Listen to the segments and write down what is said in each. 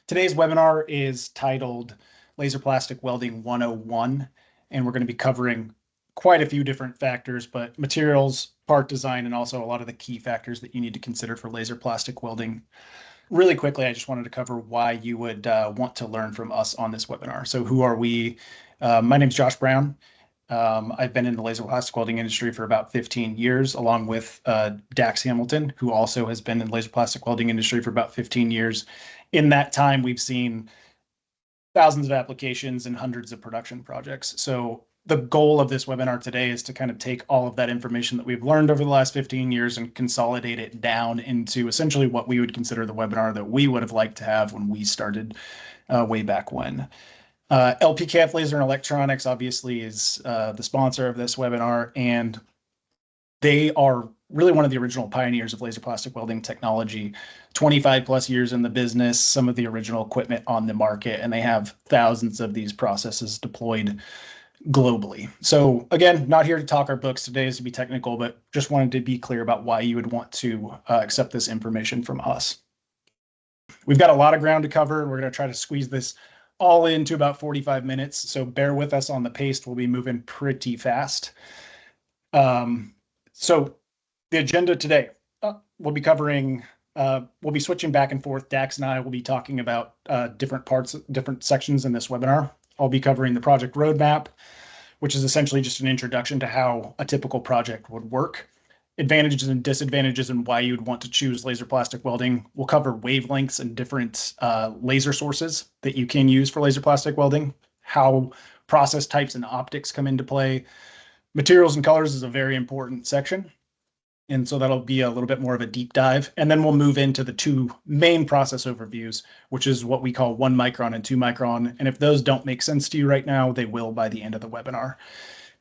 Today's webinar is titled Laser Plastic Welding 101, and we're going to be covering quite a few different factors, but materials, part design, and also a lot of the key factors that you need to consider for laser plastic welding. Really quickly, I just wanted to cover why you would want to learn from us on this webinar. So who are we? My name is Josh Brown. I've been in the laser plastic welding industry for about 15 years, along with Dax Hamilton, who also has been in the laser plastic welding industry for about 15 years. In that time, we've seen thousands of applications and hundreds of production projects. So the goal of this webinar today is to kind of take all of that information that we've learned over the last 15 years and consolidate it down into essentially what we would consider the webinar that we would have liked to have when we started way back when. LPKF Laser and Electronics obviously is the sponsor of this webinar, and they are really one of the original pioneers of laser plastic welding technology, 25 plus years in the business, some of the original equipment on the market, and they have thousands of these processes deployed globally. So again, not here to talk our books today, is to be technical, but just wanted to be clear about why you would want to accept this information from us. We've got a lot of ground to cover. We're going to try to squeeze this all into about 45 minutes. So bear with us on the pace. We'll be moving pretty fast. So the agenda today, we'll be covering, we'll be switching back and forth. Dax and I will be talking about different parts, different sections in this webinar. I'll be covering the project roadmap, which is essentially just an introduction to how a typical project would work. Advantages and disadvantages and why you'd want to choose laser plastic welding. We'll cover wavelengths and different laser sources that you can use for laser plastic welding, how process types and optics come into play. Materials and colors is a very important section. And so that'll be a little bit more of a deep dive. And then we'll move into the two main process overviews, which is what we call 1 micron and 2 micron. And if those don't make sense to you right now, they will by the end of the webinar.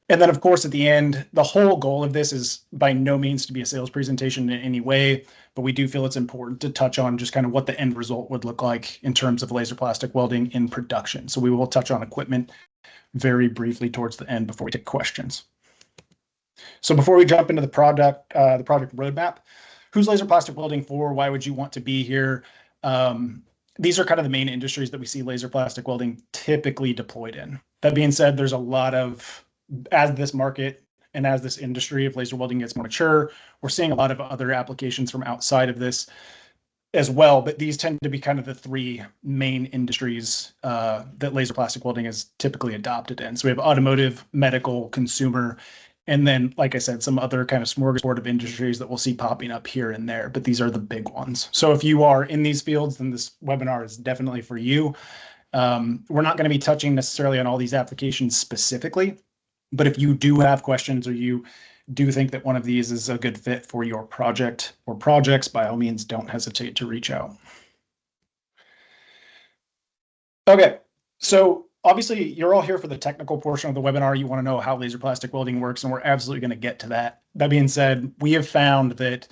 And then, of course, at the end, the whole goal of this is by no means to be a sales presentation in any way, but we do feel it's important to touch on just kind of what the end result would look like in terms of laser plastic welding in production. So we will touch on equipment very briefly towards the end before we take questions. So before we jump into the project roadmap, who's laser plastic welding for? Why would you want to be here? These are kind of the main industries that we see laser plastic welding typically deployed in. That being said, there's a lot of, as this market and as this industry of laser welding gets more mature, we're seeing a lot of other applications from outside of this as well, but these tend to be kind of the three main industries that laser plastic welding is typically adopted in. So we have automotive, medical, consumer, and then, like I said, some other kind of smorgasbord of industries that we'll see popping up here and there, but these are the big ones. So if you are in these fields, then this webinar is definitely for you. We're not going to be touching necessarily on all these applications specifically, but if you do have questions or you do think that one of these is a good fit for your project or projects, by all means, don't hesitate to reach out. Okay, so obviously you're all here for the technical portion of the webinar. You want to know how laser plastic welding works, and we're absolutely going to get to that. That being said, we have found that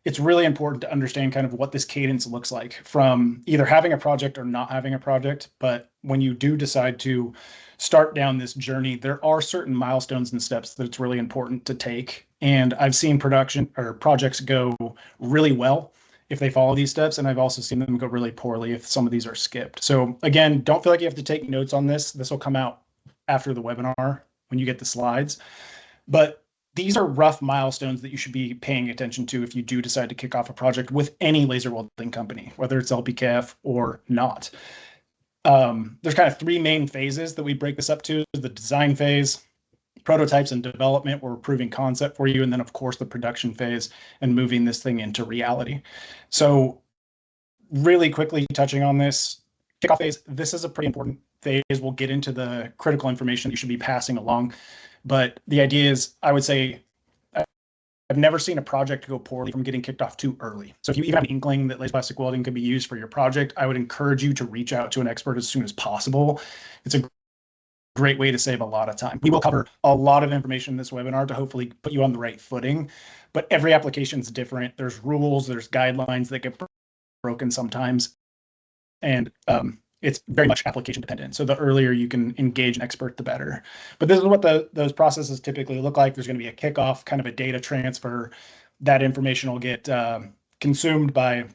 it's really important to understand kind of what this cadence looks like from either having a project or not having a project. But when you do decide to start down this journey, there are certain milestones and steps that it's really important to take. And I've seen production or projects go really well if they follow these steps, and I've also seen them go really poorly if some of these are skipped. So again, don't feel like you have to take notes on this. This will come out after the webinar when you get the slides. But these are rough milestones that you should be paying attention to if you do decide to kick off a project with any laser welding company, whether it's LPKF or not. There's kind of three main phases that we break this up to: the design phase, prototypes and development, where we're proving concept for you, and then of course the production phase and moving this thing into reality. So really quickly touching on this kickoff phase, this is a pretty important phase. We'll get into the critical information that you should be passing along. But the idea is, I would say, I've never seen a project go poorly from getting kicked off too early. So if you even have an inkling that laser plastic welding could be used for your project, I would encourage you to reach out to an expert as soon as possible. It's a great way to save a lot of time. We will cover a lot of information in this webinar to hopefully put you on the right footing, but every application is different. There's rules, there's guidelines that get broken sometimes, and it's very much application dependent. So the earlier you can engage an expert, the better. But this is what those processes typically look like. There's going to be a kickoff, kind of a data transfer. That information will get consumed by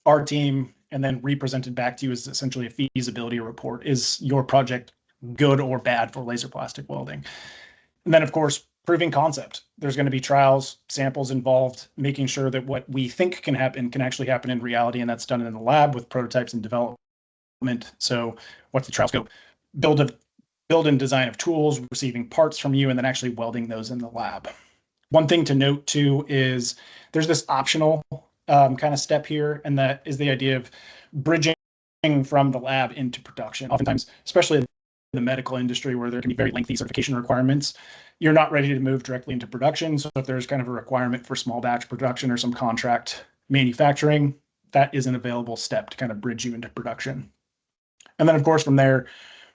our team and then represented back to you as essentially a feasibility report. Is your project good or bad for laser plastic welding? And then, of course, proving concept. There's going to be trials, samples involved, making sure that what we think can happen can actually happen in reality, and that's done in the lab with prototypes and development. So what's the trial scope? Build and design of tools, receiving parts from you, and then actually welding those in the lab. One thing to note too is there's this optional kind of step here, and that is the idea of bridging from the lab into production. Oftentimes, especially in the medical industry where there can be very lengthy certification requirements, you're not ready to move directly into production. So if there's kind of a requirement for small batch production or some contract manufacturing, that is an available step to kind of bridge you into production. And then, of course, from there,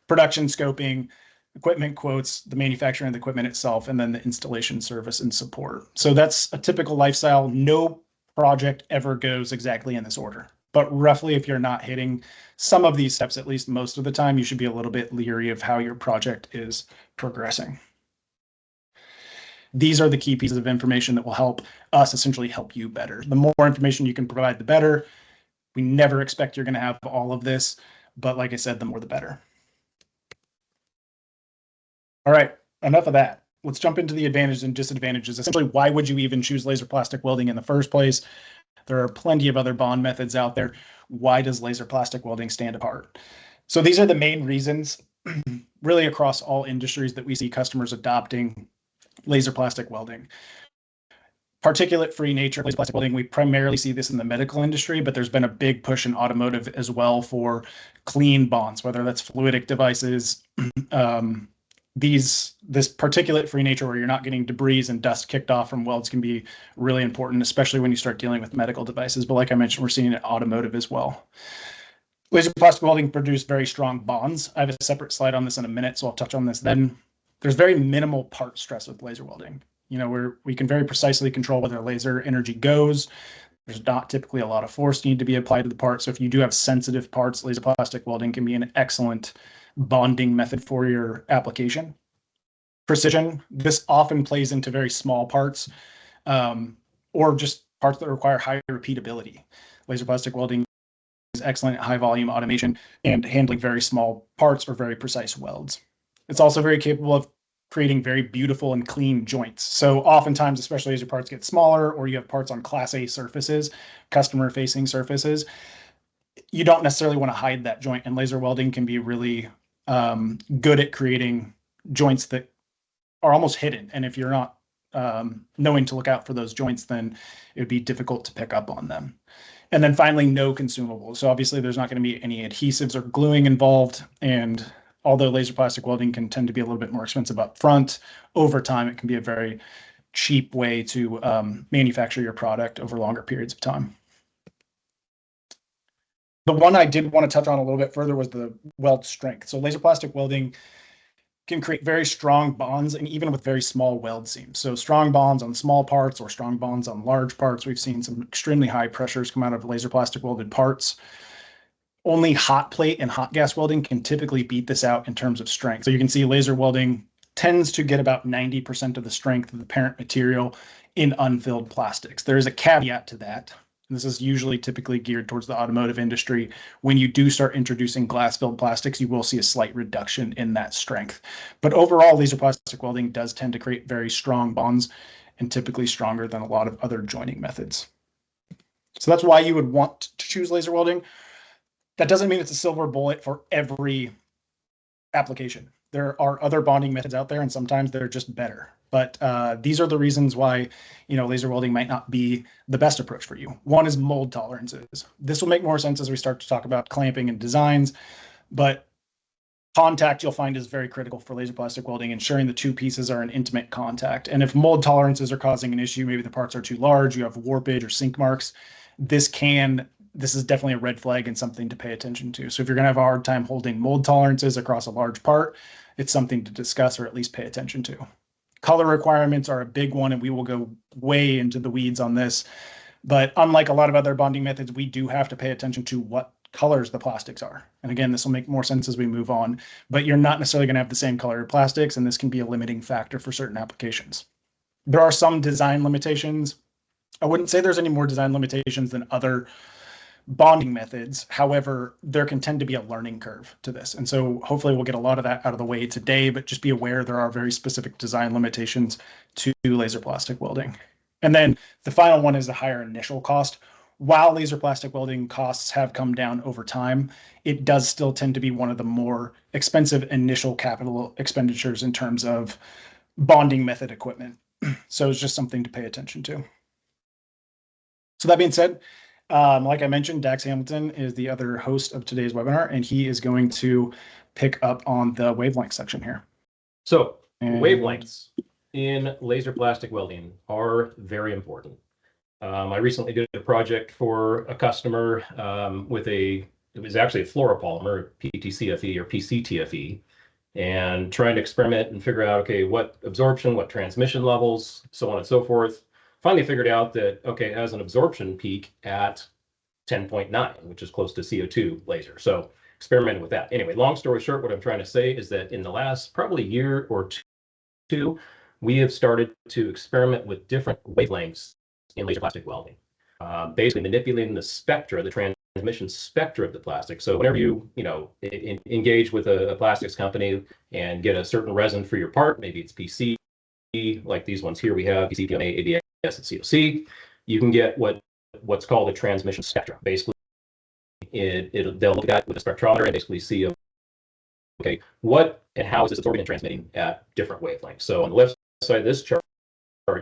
production scoping, equipment quotes, the manufacturing of the equipment itself, and then the installation service and support. So that's a typical lifestyle. No project ever goes exactly in this order. But roughly, if you're not hitting some of these steps, at least most of the time, you should be a little bit leery of how your project is progressing. These are the key pieces of information that will help us essentially help you better. The more information you can provide, the better. We never expect you're going to have all of this, but like I said, the more the better. All right, enough of that. Let's jump into the advantages and disadvantages. Essentially, why would you even choose laser plastic welding in the first place? There are plenty of other bond methods out there. Why does laser plastic welding stand apart? So these are the main reasons, really across all industries, that we see customers adopting laser plastic welding. Particulate-free nature of laser plastic welding, we primarily see this in the medical industry, but there's been a big push in automotive as well for clean bonds, whether that's fluidic devices, this particulate-free nature where you're not getting debris and dust kicked off from welds can be really important, especially when you start dealing with medical devices. But like I mentioned, we're seeing it in automotive as well. Laser plastic welding produce very strong bonds. I have a separate slide on this in a minute, so I'll touch on this then. There's very minimal part stress with laser welding. Where we can very precisely control where the laser energy goes. There's not typically a lot of force need to be applied to the part. So if you do have sensitive parts, laser plastic welding can be an excellent bonding method for your application. Precision, this often plays into very small parts or just parts that require high repeatability. Laser plastic welding is excellent at high volume automation and handling very small parts or very precise welds. It's also very capable of creating very beautiful and clean joints. So oftentimes, especially as your parts get smaller or you have parts on Class A surfaces, customer-facing surfaces, you don't necessarily want to hide that joint, and laser welding can be really good at creating joints that are almost hidden. And if you're not knowing to look out for those joints, then it would be difficult to pick up on them. And then finally, no consumables. So obviously there's not going to be any adhesives or gluing involved. And although laser plastic welding can tend to be a little bit more expensive up front, over time, it can be a very cheap way to manufacture your product over longer periods of time. The one I did want to touch on a little bit further was the weld strength. So laser plastic welding can create very strong bonds, and even with very small weld seams. So strong bonds on small parts or strong bonds on large parts. We've seen some extremely high pressures come out of laser plastic welded parts. Only hot plate and hot gas welding can typically beat this out in terms of strength. So you can see laser welding tends to get about 90% of the strength of the parent material in unfilled plastics. There is a caveat to that. And this is usually typically geared towards the automotive industry. When you do start introducing glass-filled plastics, you will see a slight reduction in that strength. But overall, laser plastic welding does tend to create very strong bonds and typically stronger than a lot of other joining methods. So that's why you would want to choose laser welding. That doesn't mean it's a silver bullet for every application. There are other bonding methods out there, and sometimes they're just better. But these are the reasons why, laser welding might not be the best approach for you. One is mold tolerances. This will make more sense as we start to talk about clamping and designs, but contact you'll find is very critical for laser plastic welding, ensuring the two pieces are in intimate contact. And if mold tolerances are causing an issue, maybe the parts are too large, you have warpage or sink marks, this is definitely a red flag and something to pay attention to. So if you're going to have a hard time holding mold tolerances across a large part, it's something to discuss or at least pay attention to. Color requirements are a big one, and we will go way into the weeds on this. But unlike a lot of other bonding methods, we do have to pay attention to what colors the plastics are. And again, this will make more sense as we move on, but you're not necessarily going to have the same color plastics, and this can be a limiting factor for certain applications. There are some design limitations. I wouldn't say there's any more design limitations than other bonding methods. However, there can tend to be a learning curve to this. And so hopefully we'll get a lot of that out of the way today, but just be aware there are very specific design limitations to laser plastic welding. And then the final one is the higher initial cost. While laser plastic welding costs have come down over time, it does still tend to be one of the more expensive initial capital expenditures in terms of bonding method equipment. So it's just something to pay attention to. So that being said, like I mentioned, Dax Hamilton is the other host of today's webinar, and he is going to pick up on the wavelength section here. So wavelengths in laser plastic welding are very important. I recently did a project for a customer it was actually a fluoropolymer, PTCFE or PCTFE, and trying to experiment and figure out, okay, what absorption, what transmission levels, so on and so forth. Finally figured out that, okay, it has an absorption peak at 10.9, which is close to CO2 laser. So experimented with that. Anyway, long story short, what I'm trying to say is that in the last probably year or two, we have started to experiment with different wavelengths in laser plastic welding, basically manipulating the spectra, the transmission spectra of the plastic. So whenever you engage with a plastics company and get a certain resin for your part, maybe it's PC, like these ones here we have, PC, PMA, ABS, and COC, you can get what's called a transmission spectra. Basically, they'll look at it with a spectrometer and basically see, okay, what and how is this absorbing and transmitting at different wavelengths. So on the left side of this chart,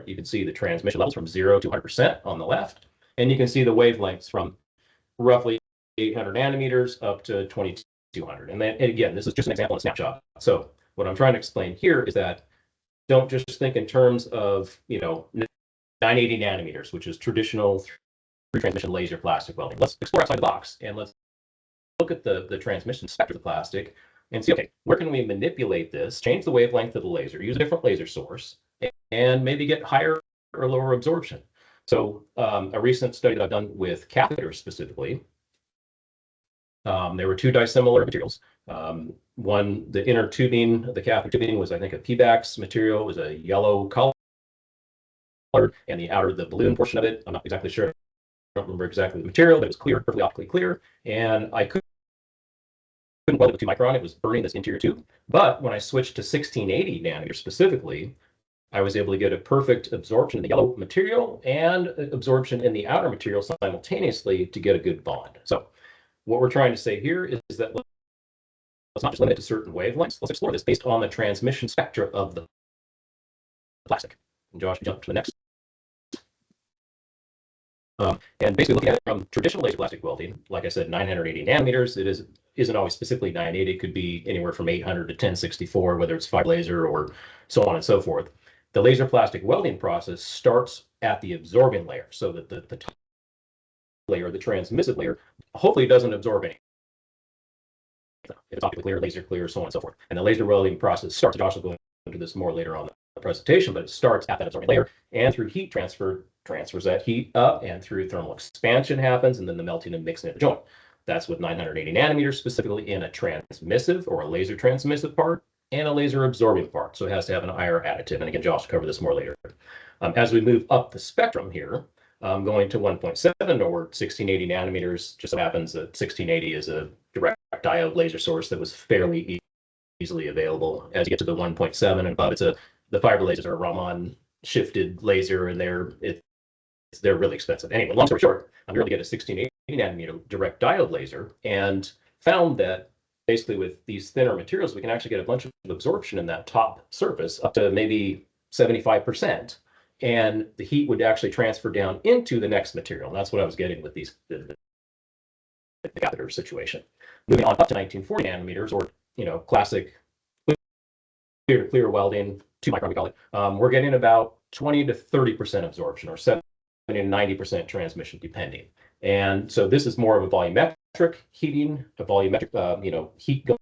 you can see the transmission levels from 0 to 100% on the left, and you can see the wavelengths from roughly 800 nanometers up to 2200. And then again, this is just an example and a snapshot. So what I'm trying to explain here is that don't just think in terms of 980 nanometers, which is traditional through transmission laser plastic welding. Let's explore outside the box and let's look at the transmission spectrum of the plastic and see, okay, where can we manipulate this, change the wavelength of the laser, use a different laser source, and maybe get higher or lower absorption. So a recent study that I've done with catheters specifically, there were two dissimilar materials. One, the inner tubing, the catheter tubing was, I think, a PBAX material. It was a yellow color, and the outer, the balloon portion of it, I'm not exactly sure. I don't remember exactly the material, but it was clear, perfectly optically clear. And I couldn't weld it with 2 micron. It was burning this interior tube. But when I switched to 1680 nanometers specifically, I was able to get a perfect absorption in the yellow material and absorption in the outer material simultaneously to get a good bond. So what we're trying to say here is that let's not just limit it to certain wavelengths. Let's explore this based on the transmission spectra of the plastic. And Josh, jump to the next. And basically looking at it from traditional laser plastic welding, like I said, 980 nanometers, isn't always specifically 980. It could be anywhere from 800 to 1064, whether it's fiber laser or so on and so forth. The laser plastic welding process starts at the absorbing layer, so that the top layer, the transmissive layer, hopefully doesn't absorb anything. If it's optically clear, laser clear, so on and so forth. And the laser welding process starts, Josh will go into this more later on in the presentation, but it starts at that absorbing layer, and through heat transfers that heat up, and through thermal expansion happens, and then the melting and mixing of the joint. That's with 980 nanometers, specifically in a transmissive or a laser transmissive part and a laser absorbing part. So it has to have an IR additive. And again, Josh will cover this more later. As we move up the spectrum here, going to 1.7 or 1680 nanometers, just so happens that 1680 is a direct diode laser source that was fairly easily available. As you get to the 1.7 and above, the fiber lasers are a Raman shifted laser, and they're really expensive. Anyway, long story short, I'm able to get a 1680 nanometer direct diode laser, and found that basically with these thinner materials, we can actually get a bunch of absorption in that top surface up to maybe 75%. And the heat would actually transfer down into the next material. And that's what I was getting with the catheter situation. Moving on up to 1940 nanometers, or classic clear welding, 2 micron we call it, we're getting about 20 to 30% absorption, or 70 to 90% transmission depending. And so this is more of a volumetric heating, a volumetric heat going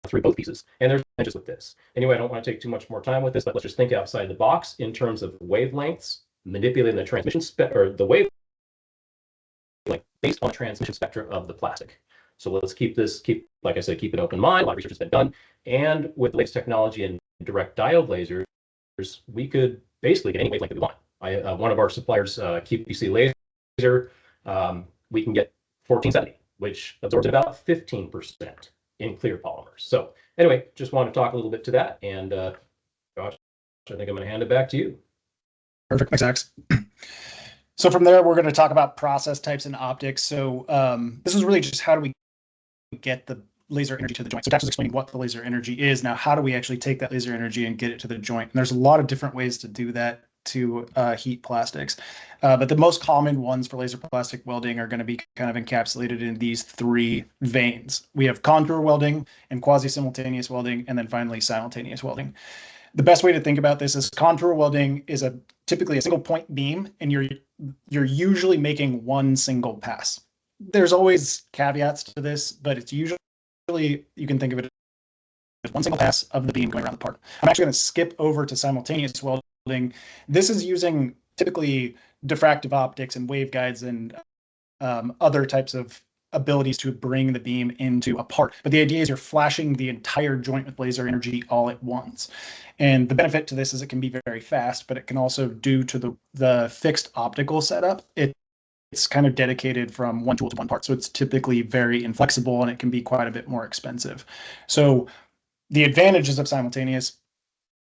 through both pieces. And there's just with this. Anyway, I don't want to take too much more time with this, but let's just think outside the box in terms of wavelengths, manipulating the transmission or the wavelength based on the transmission spectra of the plastic. So let's like I said, keep an open mind. A lot of research has been done. And with the latest technology and direct diode lasers, we could basically get any wavelength that we want. One of our suppliers, QPC Laser, we can get 1470, which absorbs about 15% in clear polymers. So anyway, just want to talk a little bit to that. And Josh, I think I'm going to hand it back to you. Perfect. Thanks, Dax. So from there, we're going to talk about process types and optics. So this is really just how do we get the laser energy to the joint. So Dax was explaining what the laser energy is. Now, how do we actually take that laser energy and get it to the joint? And there's a lot of different ways to do that to heat plastics. But the most common ones for laser plastic welding are going to be kind of encapsulated in these three veins. We have contour welding and quasi-simultaneous welding, and then finally simultaneous welding. The best way to think about this is contour welding is typically a single point beam, and you're usually making one single pass. There's always caveats to this, but it's usually, you can think of it as one single pass of the beam going around the part. I'm actually going to skip over to simultaneous welding. This is using typically diffractive optics and waveguides and other types of abilities to bring the beam into a part. But the idea is you're flashing the entire joint with laser energy all at once. And the benefit to this is it can be very fast, but it can also, due to the fixed optical setup, it's kind of dedicated from one tool to one part. So it's typically very inflexible and it can be quite a bit more expensive. So the advantages of simultaneous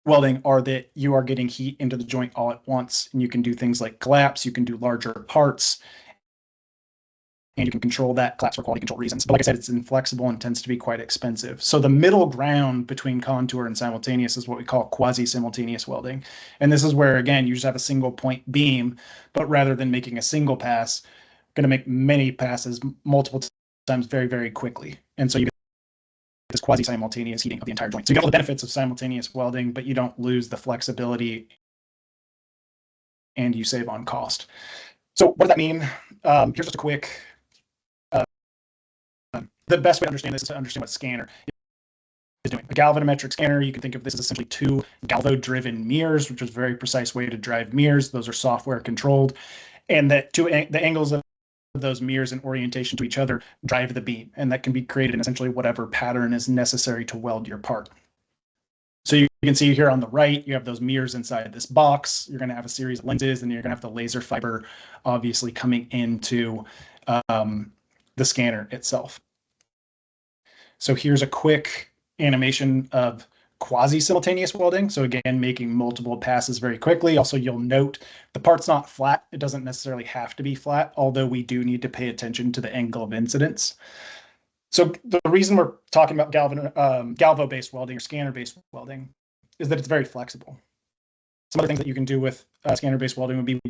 welding are that you are getting heat into the joint all at once, and you can do things like collapse, you can do larger parts, and you can control that collapse for quality control reasons. But like I said, it's inflexible and tends to be quite expensive. So the middle ground between contour and simultaneous is what we call quasi-simultaneous welding. And this is where, again, you just have a single point beam, but rather than making a single pass, going to make many passes multiple times very, very quickly. And so you get this quasi-simultaneous heating of the entire joint. So you get all the benefits of simultaneous welding, but you don't lose the flexibility and you save on cost. So what does that mean? Here's just a quick, the best way to understand this is to understand what scanner is doing. A galvanometric scanner, you can think of this as essentially two galvo-driven mirrors, which is a very precise way to drive mirrors. Those are software controlled. And that the angles of those mirrors in orientation to each other drive the beam. And that can be created in essentially whatever pattern is necessary to weld your part. So you can see here on the right, you have those mirrors inside this box. You're going to have a series of lenses, and you're going to have the laser fiber obviously coming into the scanner itself. So here's a quick animation of quasi-simultaneous welding. So again, making multiple passes very quickly. Also, you'll note the part's not flat. It doesn't necessarily have to be flat, although we do need to pay attention to the angle of incidence. So the reason we're talking about galvo-based welding or scanner-based welding is that it's very flexible. Some other things that you can do with scanner-based welding would be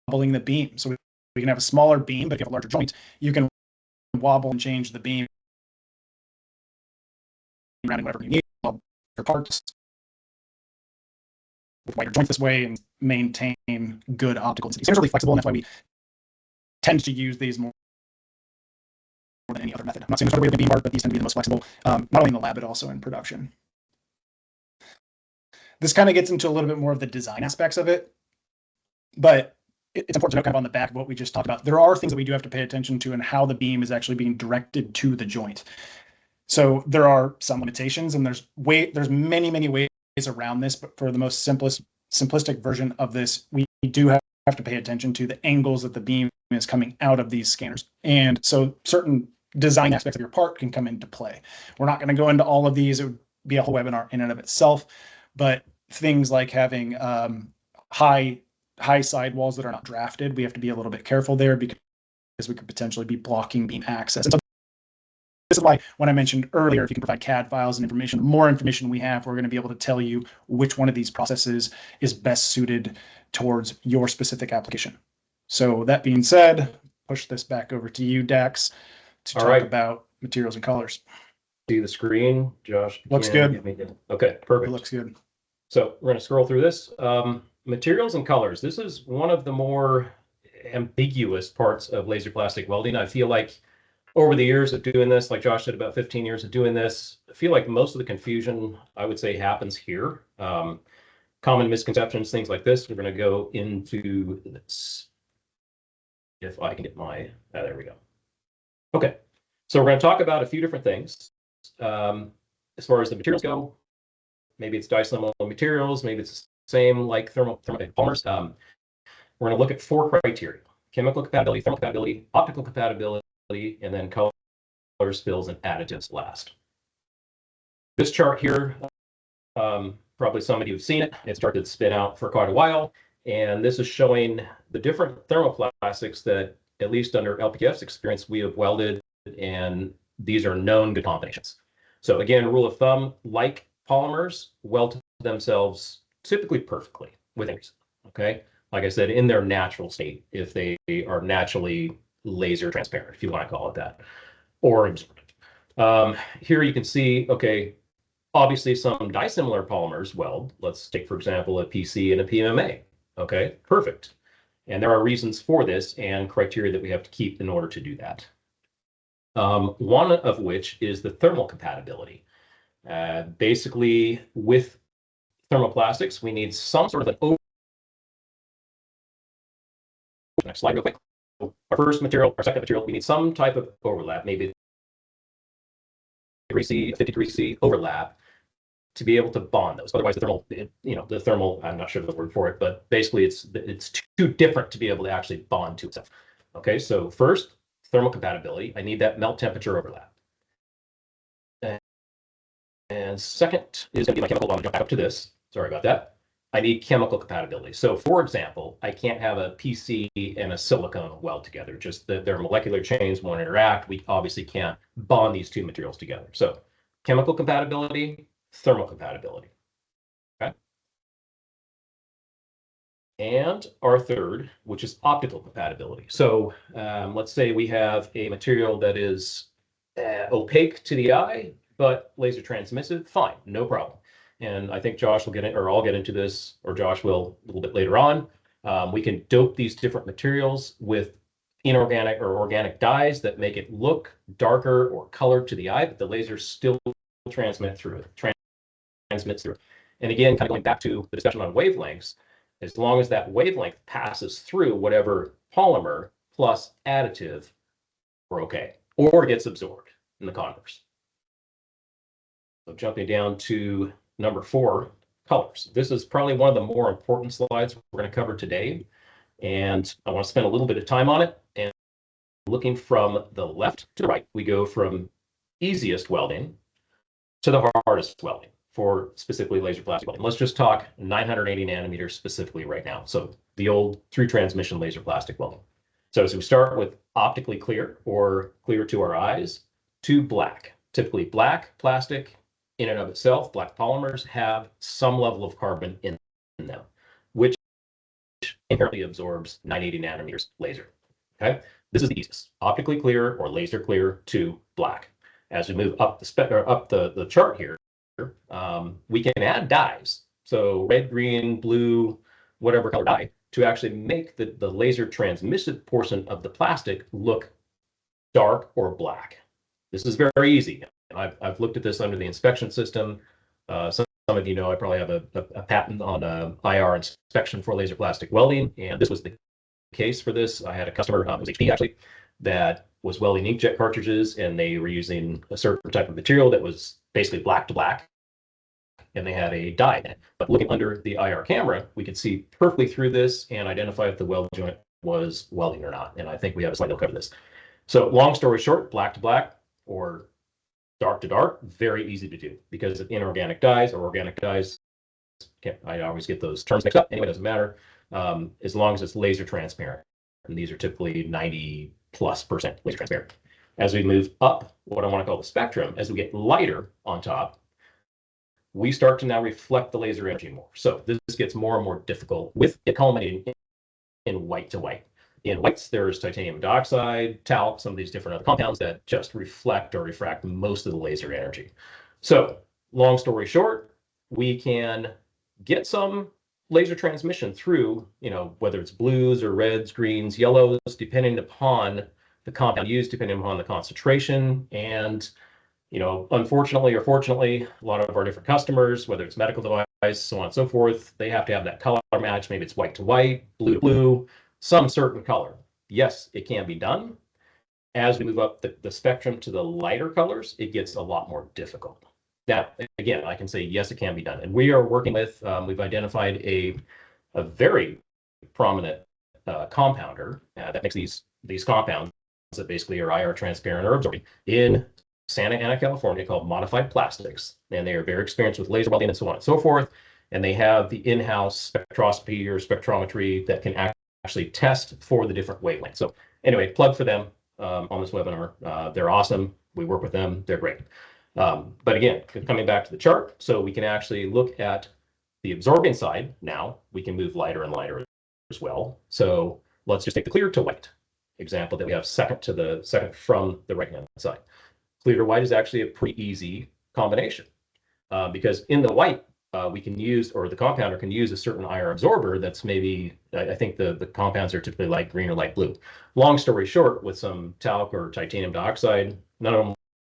wobbling the beam. So we can have a smaller beam, but if you have a larger joint, you can wobble and change the beam around whatever you need, your parts, with wider joints this way, and maintain good optical density. So it's really flexible, and that's why we tend to use these more than any other method. I'm not saying there's other way to beam part, but these tend to be the most flexible, not only in the lab, but also in production. This kind of gets into a little bit more of the design aspects of it, but it's important to know kind of on the back of what we just talked about. There are things that we do have to pay attention to and how the beam is actually being directed to the joint. So there are some limitations, and there's many, many ways around this, but for the most simplistic version of this, we do have to pay attention to the angles that the beam is coming out of these scanners. And so certain design aspects of your part can come into play. We're not going to go into all of these. It would be a whole webinar in and of itself, but things like having high sidewalls that are not drafted, we have to be a little bit careful there because we could potentially be blocking beam access. And so this is why when I mentioned earlier, if you can provide CAD files and information, the more information we have, we're going to be able to tell you which one of these processes is best suited towards your specific application. So that being said, push this back over to you, Dax, to talk about materials and colors. See the screen, Josh? Looks good. Okay, perfect. It looks good. So we're going to scroll through this. Materials and colors. This is one of the more ambiguous parts of laser plastic welding. I feel like over the years of doing this, like Josh said, about 15 years of doing this, I feel like most of the confusion, I would say, happens here. Common misconceptions, things like this. We're going to go into this. If I can get my, there we go. Okay, so we're going to talk about a few different things. As far as the materials go, maybe it's dicellular materials, maybe it's the same like thermal polymers. We're going to look at 4 criteria. chemical compatibility, thermal compatibility, optical compatibility, and then color, spills, and additives last. This chart here, probably some of you have seen it. It's started to spin out for quite a while. And this is showing the different thermoplastics that, at least under LPF's experience, we have welded, and these are known good combinations. So again, rule of thumb, like polymers, weld themselves typically perfectly with reason. Okay, like I said, in their natural state, if they are naturally laser transparent, if you want to call it that, or absorbent. Here you can see, okay, obviously some dissimilar polymers weld. Let's take, for example, a PC and a PMMA. Okay, perfect. And there are reasons for this and criteria that we have to keep in order to do that. One of which is the thermal compatibility. Basically, with thermoplastics, we need some sort of an over. Next slide real quick. Our first material, our second material, we need some type of overlap, maybe 50 degree C overlap, to be able to bond those. Otherwise, the thermal, the thermal, I'm not sure the word for it, but basically it's too different to be able to actually bond to itself. Okay, so first, thermal compatibility. I need that melt temperature overlap. And second is going to be my chemical. I'm going to jump back up to this. Sorry about that. I need chemical compatibility. So for example, I can't have a PC and a silicone weld together. Just that their molecular chains won't interact. We obviously can't bond these two materials together. So chemical compatibility, thermal compatibility. Okay. And our third, which is optical compatibility. So let's say we have a material that is opaque to the eye, but laser transmissive, fine, no problem. And I think Josh will get in, or I'll get into this, or Josh will a little bit later on. We can dope these different materials with inorganic or organic dyes that make it look darker or colored to the eye, but the laser still transmits through it. And again, kind of going back to the discussion on wavelengths, as long as that wavelength passes through whatever polymer plus additive, we're okay, or gets absorbed in the converse. So jumping down to number 4, colors. This is probably one of the more important slides we're going to cover today. And I want to spend a little bit of time on it. And looking from the left to the right, we go from easiest welding to the hardest welding for specifically laser plastic welding. Let's just talk 980 nanometers specifically right now. So the old through transmission laser plastic welding. So as we start with optically clear or clear to our eyes to black, typically black plastic in and of itself, black polymers have some level of carbon in them, which inherently absorbs 980 nanometers laser. Okay, this is the easiest, optically clear or laser clear to black. As we move up the chart here, we can add dyes. So red, green, blue, whatever color dye to actually make the laser transmissive portion of the plastic look dark or black. This is very easy. I've looked at this under the inspection system. Some of you know I probably have a patent on IR inspection for laser plastic welding, and this was the case for this. I had a customer, it was HP actually, that was welding inkjet cartridges, and they were using a certain type of material that was basically black to black, and they had a dye in it. But looking under the IR camera, we could see perfectly through this and identify if the weld joint was welding or not. And I think we have a slide that'll cover this. So long story short, black to black or dark to dark, very easy to do because of inorganic dyes or organic dyes. I always get those terms mixed up. Anyway, it doesn't matter as long as it's laser transparent. And these are typically 90+% laser transparent. As we move up, what I want to call the spectrum, as we get lighter on top, we start to now reflect the laser energy more. So this gets more and more difficult with it culminating in white to white. In whites, there's titanium dioxide, talc, some of these different other compounds that just reflect or refract most of the laser energy. So long story short, we can get some laser transmission through, whether it's blues or reds, greens, yellows, depending upon the compound used, depending upon the concentration. And, unfortunately or fortunately, a lot of our different customers, whether it's medical device, so on and so forth, they have to have that color match. Maybe it's white to white, blue to blue, some certain color. Yes, it can be done. As we move up the spectrum to the lighter colors, it gets a lot more difficult. Now, again, I can say, yes, it can be done. And we are working with, we've identified a very prominent compounder that makes these compounds that basically are IR transparent or absorbing in Santa Ana, California, called Modified Plastics. And they are very experienced with laser welding and so on and so forth. And they have the in-house spectroscopy or spectrometry that can actually test for the different wavelengths. So anyway, plug for them on this webinar. They're awesome. We work with them. They're great. But again, coming back to the chart, so we can actually look at the absorbing side. Now we can move lighter and lighter as well. So let's just take the clear to white example that we have second from the right hand side. Clear to white is actually a pretty easy combination because in the white we can use, or the compounder can use, a certain IR absorber that's maybe, I think the compounds are typically light green or light blue. Long story short, with some talc or titanium dioxide, none of them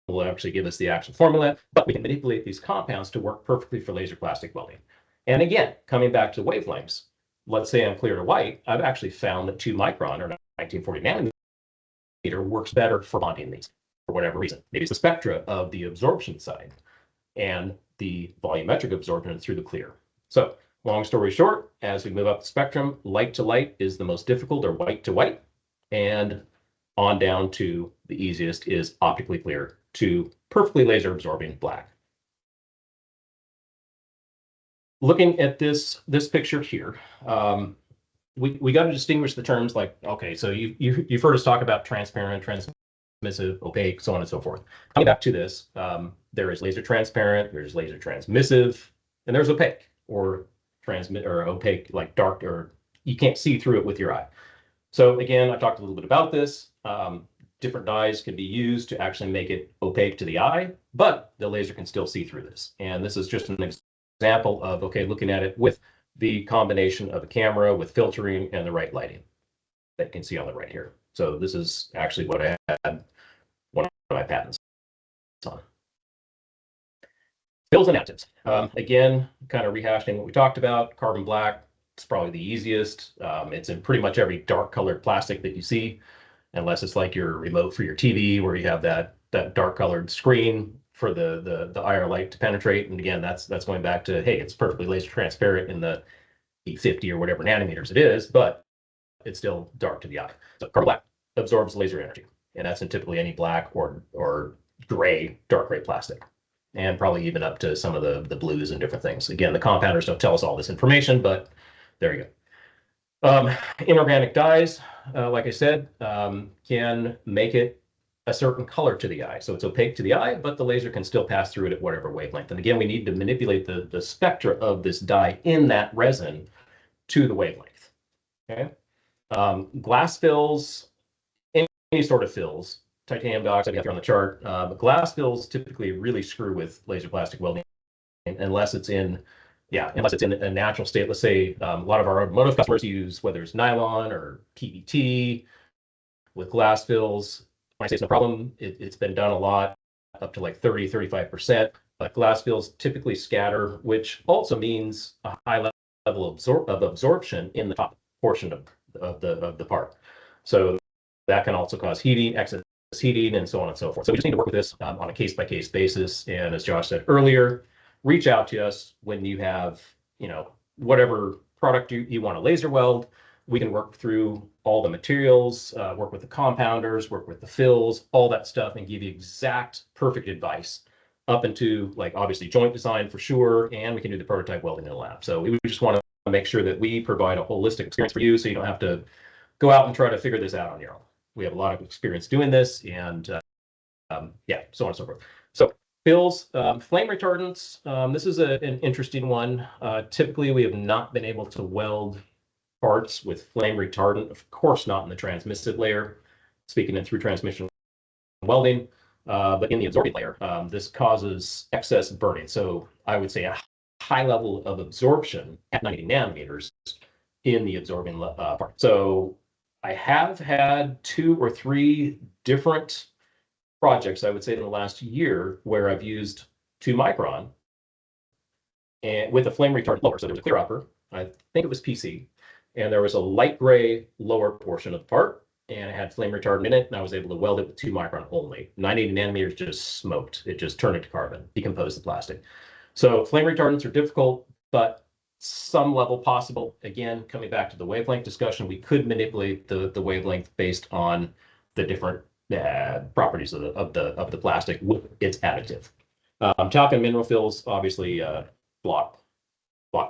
will actually give us the actual formula, but we can manipulate these compounds to work perfectly for laser plastic welding. And again, coming back to wavelengths, let's say I'm clear to white, I've actually found that 2 micron or 1940 nanometer works better for bonding these for whatever reason. Maybe it's the spectra of the absorption side and the volumetric absorption through the clear. So long story short, as we move up the spectrum, light to light is the most difficult, or white to white, and on down to the easiest is optically clear to perfectly laser absorbing black. Looking at this picture here, we got to distinguish the terms. Like, okay, so you've heard us talk about transparent, transmissive, opaque, so on and so forth. Coming back to this, there is laser transparent, there's laser transmissive, and there's opaque, or transmit, or opaque, like dark, or you can't see through it with your eye. So again, I talked a little bit about this. Different dyes can be used to actually make it opaque to the eye, but the laser can still see through this. And this is just an example of, okay, looking at it with the combination of a camera with filtering and the right lighting that you can see on the right here. So this is actually what I had one of my patents on. Fills and additives. Again, kind of rehashing what we talked about. Carbon black, it's probably the easiest. It's in pretty much every dark colored plastic that you see, unless it's like your remote for your TV where you have that dark colored screen for the IR light to penetrate. And again, that's going back to, hey, it's perfectly laser transparent in the 850 or whatever nanometers it is, but it's still dark to the eye. So carbon black absorbs laser energy, and that's in typically any black or gray, dark gray plastic, and probably even up to some of the blues and different things. Again, the compounders don't tell us all this information, but there you go. Inorganic dyes, like I said, can make it a certain color to the eye. So it's opaque to the eye, but the laser can still pass through it at whatever wavelength. And again, we need to manipulate the spectra of this dye in that resin to the wavelength. Okay. Glass fills, any sort of fills, titanium dioxide, you have on the chart, but glass fills typically really screw with laser plastic welding unless it's in a natural state. Let's say a lot of our automotive customers use, whether it's nylon or PVT with glass fills. When I say it's no problem, it's been done a lot, up to like 30-35%. But glass fills typically scatter, which also means a high level of absorption in the top portion of the part. So that can also cause heating, excess heating, and so on and so forth. So we just need to work with this on a case-by-case basis. And as Josh said earlier, reach out to us when you have, whatever product you want to laser weld. We can work through all the materials, work with the compounders, work with the fills, all that stuff, and give you exact perfect advice up into, like, obviously joint design for sure, and we can do the prototype welding in the lab. So we just want to make sure that we provide a holistic experience for you, so you don't have to go out and try to figure this out on your own. We have a lot of experience doing this, and yeah, so on and so forth. So fills, flame retardants. This is an interesting one. Typically, we have not been able to weld parts with flame retardant, of course not in the transmissive layer, speaking it through transmission welding, but in the absorbing layer, this causes excess burning. So I would say a high level of absorption at 90 nanometers in the absorbing part. So I have had 2 or 3 different projects, I would say, in the last year where I've used 2 micron and with a flame retardant lower. So there was a clear upper, I think it was PC, and there was a light gray lower portion of the part, and it had flame retardant in it, and I was able to weld it with 2 micron only. 980 nanometers just smoked. It just turned it to carbon, decomposed the plastic. So flame retardants are difficult, but some level possible. Again, coming back to the wavelength discussion, we could manipulate the wavelength based on the different properties of the plastic with its additive. Talc and mineral fills obviously block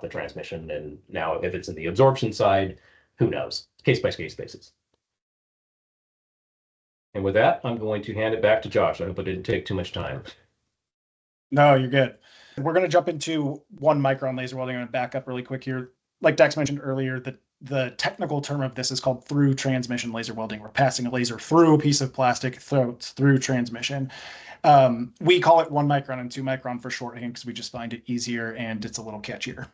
the transmission, and now if it's in the absorption side, who knows? Case by case basis. And with that, I'm going to hand it back to Josh. I hope it didn't take too much time. No, you're good. We're going to jump into 1 micron laser welding. I'm going to back up really quick here. Like Dax mentioned earlier, the technical term of this is called through transmission laser welding. We're passing a laser through a piece of plastic through transmission. We call it 1 micron and 2 micron for shorthand because we just find it easier and it's a little catchier.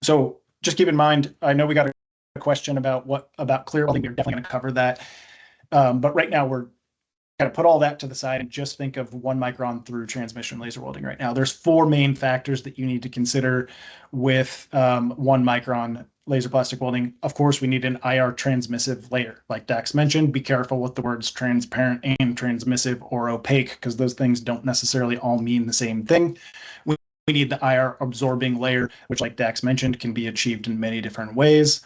So just keep in mind, I know we got a question about clear welding. We're definitely going to cover that. But right now we're kind of put all that to the side and just think of 1 micron through transmission laser welding right now. There's 4 main factors that you need to consider with 1 micron laser plastic welding. Of course, we need an IR transmissive layer. Like Dax mentioned, be careful with the words transparent and transmissive or opaque, because those things don't necessarily all mean the same thing. We need the IR absorbing layer, which like Dax mentioned, can be achieved in many different ways.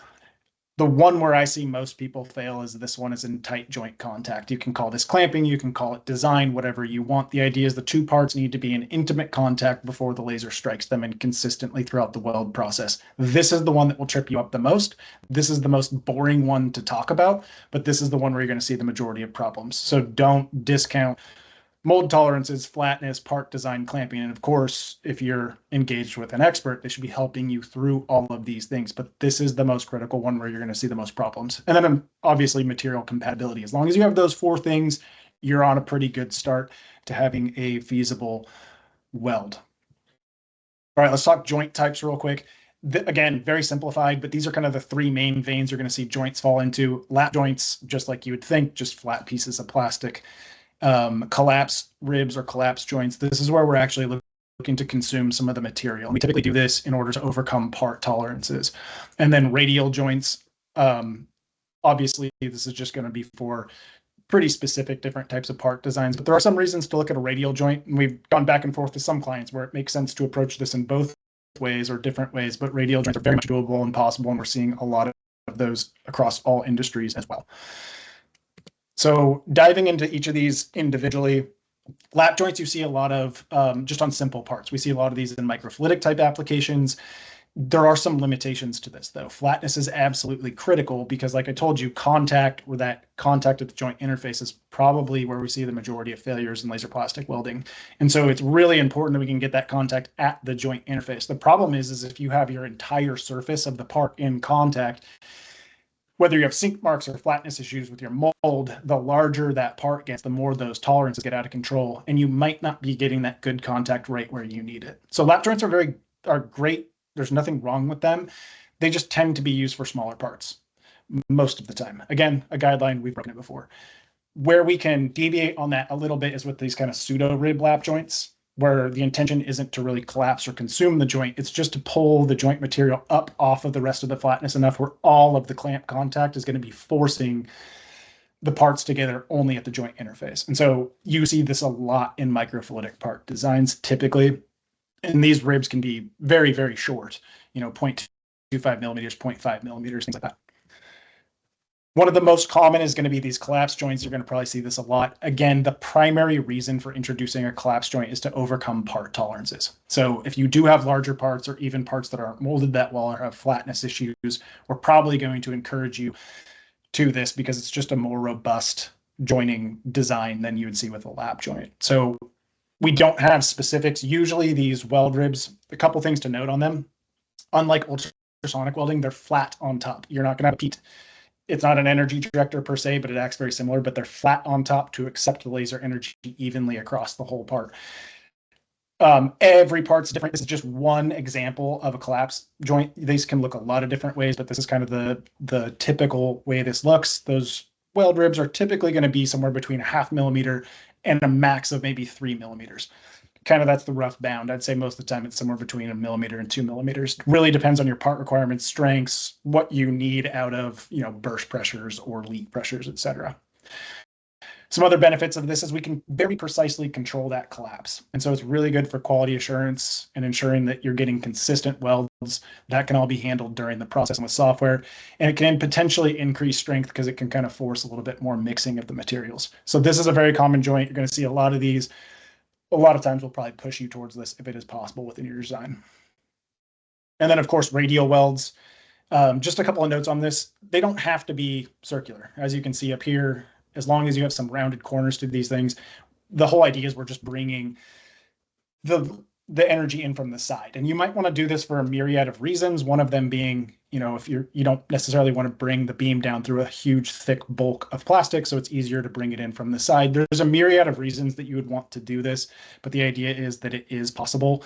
The one where I see most people fail is this one is in tight joint contact. You can call this clamping, you can call it design, whatever you want. The idea is the two parts need to be in intimate contact before the laser strikes them and consistently throughout the weld process. This is the one that will trip you up the most. This is the most boring one to talk about, but this is the one where you're going to see the majority of problems. So don't discount mold tolerances, flatness, part design, clamping. And of course, if you're engaged with an expert, they should be helping you through all of these things. But this is the most critical one where you're going to see the most problems. And then obviously material compatibility. As long as you have those 4 things, you're on a pretty good start to having a feasible weld. All right, let's talk joint types real quick. Again, very simplified, but these are kind of the 3 main veins you're going to see joints fall into. Lap joints, just like you would think, just flat pieces of plastic. Collapse ribs or collapse joints. This is where we're actually looking to consume some of the material. We typically do this in order to overcome part tolerances. And then radial joints, obviously this is just going to be for pretty specific different types of part designs, but there are some reasons to look at a radial joint. And we've gone back and forth with some clients where it makes sense to approach this in both ways or different ways, but radial joints are very much doable and possible, and we're seeing a lot of those across all industries as well. So diving into each of these individually, lap joints you see a lot of just on simple parts. We see a lot of these in microfluidic type applications. There are some limitations to this though. Flatness is absolutely critical because like I told you, contact or that contact at the joint interface is probably where we see the majority of failures in laser plastic welding. And so it's really important that we can get that contact at the joint interface. The problem is if you have your entire surface of the part in contact, whether you have sink marks or flatness issues with your mold, the larger that part gets, the more those tolerances get out of control, and you might not be getting that good contact right where you need it. So lap joints are great. There's nothing wrong with them. They just tend to be used for smaller parts most of the time. Again, a guideline, we've broken it before. Where we can deviate on that a little bit is with these kind of pseudo rib lap joints, where the intention isn't to really collapse or consume the joint. It's just to pull the joint material up off of the rest of the flatness enough where all of the clamp contact is going to be forcing the parts together only at the joint interface. And so you see this a lot in microfluidic part designs typically. And these ribs can be very, very short, 0.25 millimeters, 0.5 millimeters, things like that. One of the most common is going to be these collapse joints. You're going to probably see this a lot. Again, the primary reason for introducing a collapse joint is to overcome part tolerances. So if you do have larger parts or even parts that aren't molded that well or have flatness issues, we're probably going to encourage you to this because it's just a more robust joining design than you would see with a lap joint. So we don't have specifics. Usually these weld ribs, a couple things to note on them. Unlike ultrasonic welding, they're flat on top. You're not going to have a peat. It's not an energy director per se, but it acts very similar, but they're flat on top to accept the laser energy evenly across the whole part. Every part's different. This is just one example of a collapse joint. These can look a lot of different ways, but this is kind of the typical way this looks. Those weld ribs are typically going to be somewhere between 0.5 millimeter and a max of maybe 3 millimeters. Kind of that's the rough bound. I'd say most of the time it's somewhere between 1 millimeter and 2 millimeters. Really depends on your part requirements, strengths, what you need out of burst pressures or leak pressures, etc. Some other benefits of this is we can very precisely control that collapse. And so it's really good for quality assurance and ensuring that you're getting consistent welds. That can all be handled during the process with software. And it can potentially increase strength because it can kind of force a little bit more mixing of the materials. So this is a very common joint. You're going to see a lot of these. A lot of times we'll probably push you towards this if it is possible within your design. And then, of course, radial welds. Just a couple of notes on this. They don't have to be circular. As you can see up here, as long as you have some rounded corners to these things, the whole idea is we're just bringing the energy in from the side. And you might want to do this for a myriad of reasons. One of them being, if you don't necessarily want to bring the beam down through a huge thick bulk of plastic, so it's easier to bring it in from the side. There's a myriad of reasons that you would want to do this, but the idea is that it is possible.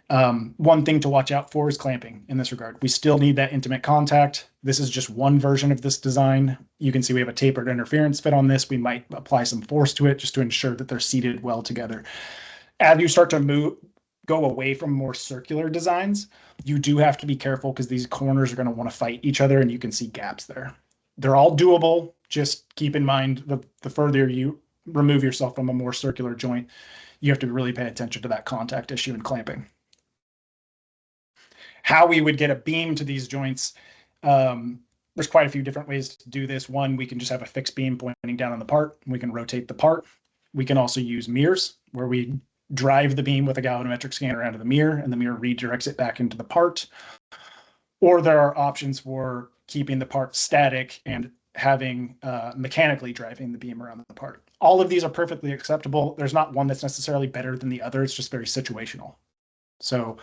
One thing to watch out for is clamping in this regard. We still need that intimate contact. This is just one version of this design. You can see we have a tapered interference fit on this. We might apply some force to it just to ensure that they're seated well together. As you start to go away from more circular designs, you do have to be careful because these corners are going to want to fight each other and you can see gaps there. They're all doable. Just keep in mind the further you remove yourself from a more circular joint, you have to really pay attention to that contact issue and clamping. How we would get a beam to these joints, there's quite a few different ways to do this. One, we can just have a fixed beam pointing down on the part. We can rotate the part. We can also use mirrors where we drive the beam with a galvanometric scanner out of the mirror and the mirror redirects it back into the part. Or there are options for keeping the part static and having mechanically driving the beam around the part. All of these are perfectly acceptable. There's not one that's necessarily better than the other. It's just very situational. So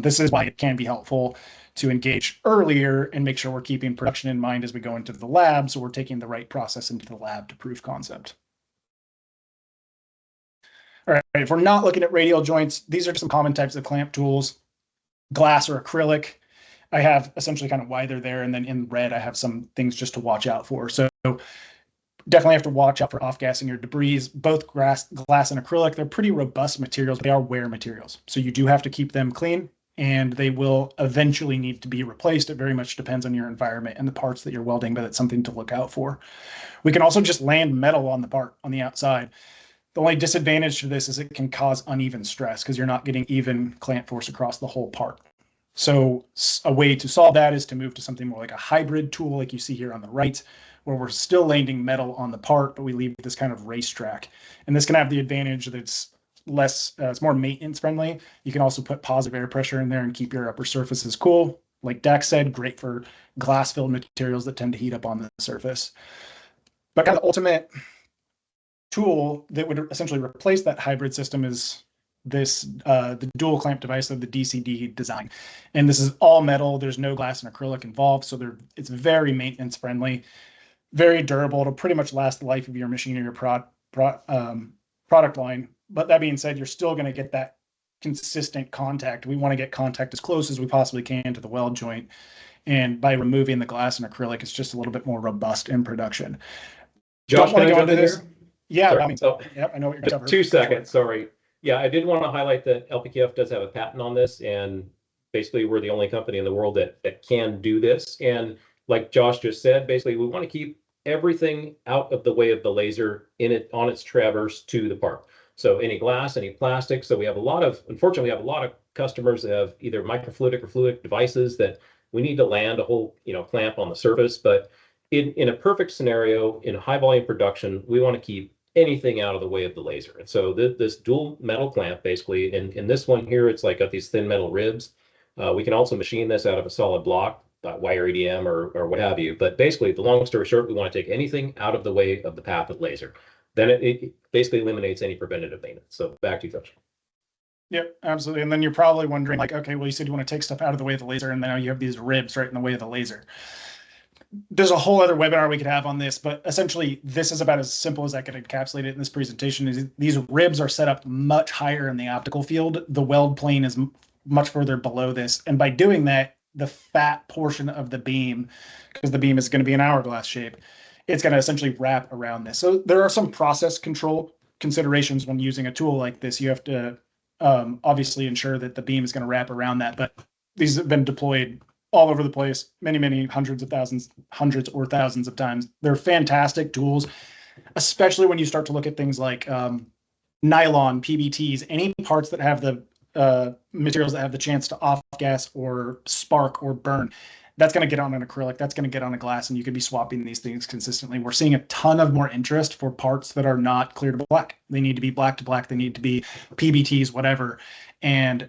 this is why it can be helpful to engage earlier and make sure we're keeping production in mind as we go into the lab, so we're taking the right process into the lab to prove concept. All right, if we're not looking at radial joints, these are some common types of clamp tools, glass or acrylic. I have essentially kind of why they're there, and then in red, I have some things just to watch out for. So definitely have to watch out for off-gassing your debris. Both glass and acrylic, they're pretty robust materials. They are wear materials. So you do have to keep them clean, and they will eventually need to be replaced. It very much depends on your environment and the parts that you're welding, but it's something to look out for. We can also just land metal on the part on the outside. The only disadvantage to this is it can cause uneven stress because you're not getting even clamp force across the whole part. So a way to solve that is to move to something more like a hybrid tool like you see here on the right, where we're still landing metal on the part, but we leave this kind of racetrack. And this can have the advantage that it's less, it's more maintenance friendly. You can also put positive air pressure in there and keep your upper surfaces cool. Like Dax said, great for glass filled materials that tend to heat up on the surface. But kind of the ultimate tool that would essentially replace that hybrid system is this the dual clamp device of the DCD design. And this is all metal. There's no glass and acrylic involved, so it's very maintenance friendly, very durable. It'll pretty much last the life of your machine or your product line. But that being said, you're still going to get that consistent contact. We want to get contact as close as we possibly can to the weld joint. And by removing the glass and acrylic, it's just a little bit more robust in production. Josh, can I jump in here? Yeah, Sorry. I mean, yep, I know what you're covering. 2 seconds, sorry. Yeah, I did want to highlight that LPKF does have a patent on this, and basically we're the only company in the world that can do this. And like Josh just said, basically we want to keep everything out of the way of the laser on its traverse to the part. So any glass, any plastic. So unfortunately, we have a lot of customers that have either microfluidic or fluidic devices that we need to land a whole, clamp on the surface. But in a perfect scenario, in high volume production, we want to keep anything out of the way of the laser. And so this dual metal clamp, basically, in this one here, it's like got these thin metal ribs. We can also machine this out of a solid block, wire EDM or what have you. But basically, the long story short, we want to take anything out of the way of the path of laser. Then it basically eliminates any preventative maintenance. So back to you, Coach. Yep, absolutely. And then you're probably wondering, like, okay, well, you said you want to take stuff out of the way of the laser, and now you have these ribs right in the way of the laser. There's a whole other webinar we could have on this, but essentially this is about as simple as I could encapsulate it in this presentation. These ribs are set up much higher in the optical field. The weld plane is much further below this. And by doing that, the fat portion of the beam, because the beam is going to be an hourglass shape, it's going to essentially wrap around this. So there are some process control considerations when using a tool like this. You have to obviously ensure that the beam is going to wrap around that, but these have been deployed all over the place, many hundreds or thousands of times. They're fantastic tools. especially when you start to look at things like nylon, PBTs, any parts that have the materials that have the chance to off gas or spark or burn. That's going to get on an acrylic, that's going to get on a glass, and you could be swapping these things consistently. We're seeing a ton of more interest for parts that are not clear to black. They need to be black to black, they need to be PBTs, whatever. And